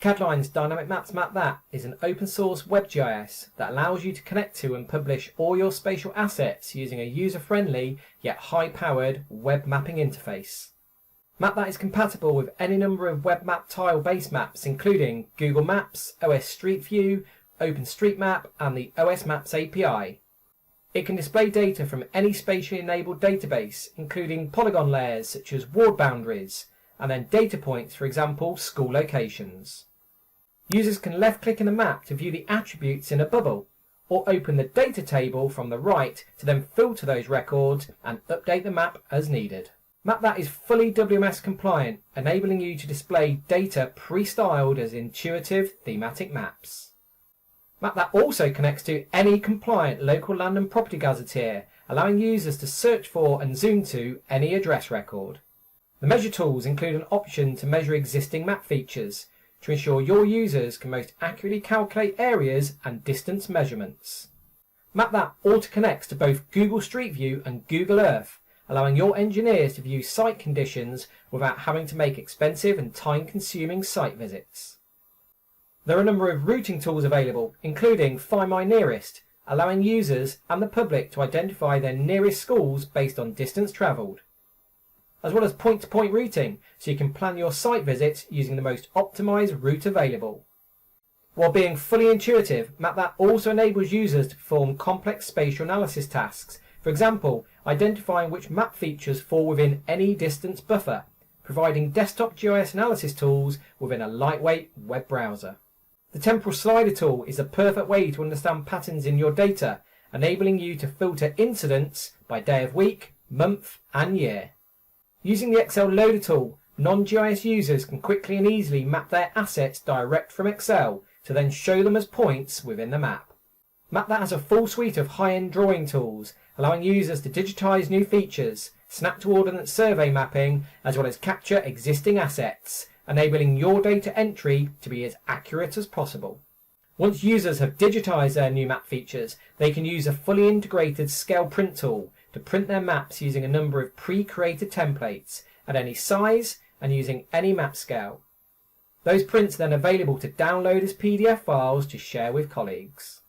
Cadline's DynamicMaps MapThat is an open source WebGIS that allows you to connect to and publish all your spatial assets using a user-friendly yet high-powered web mapping interface. MapThat is compatible with any number of web map tile-based maps including Google Maps, OS Street View, OpenStreetMap and the OS Maps API. It can display data from any spatially enabled database including polygon layers such as ward boundaries and then data points, for example school locations. Users can left-click in a map to view the attributes in a bubble, or open the data table from the right to then filter those records and update the map as needed. MapThat is fully WMS compliant, enabling you to display data pre-styled as intuitive thematic maps. MapThat also connects to any compliant local land and property gazetteer, allowing users to search for and zoom to any address record. The measure tools include an option to measure existing map features, to ensure your users can most accurately calculate areas and distance measurements. MapThat auto-connects to both Google Street View and Google Earth, allowing your engineers to view site conditions without having to make expensive and time-consuming site visits. There are a number of routing tools available, including Find My Nearest, allowing users and the public to identify their nearest schools based on distance travelled, as well as point-to-point routing, so you can plan your site visits using the most optimised route available. While being fully intuitive, MapThat also enables users to perform complex spatial analysis tasks, for example, identifying which map features fall within any distance buffer, providing desktop GIS analysis tools within a lightweight web browser. The temporal slider tool is a perfect way to understand patterns in your data, enabling you to filter incidents by day of week, month and year. Using the Excel Loader tool, non-GIS users can quickly and easily map their assets direct from Excel to then show them as points within the map. MapThat has a full suite of high-end drawing tools, allowing users to digitize new features, snap to ordnance survey mapping, as well as capture existing assets, enabling your data entry to be as accurate as possible. Once users have digitized their new map features, they can use a fully integrated scale print tool to print their maps using a number of pre-created templates at any size and using any map scale. Those prints are then available to download as PDF files to share with colleagues.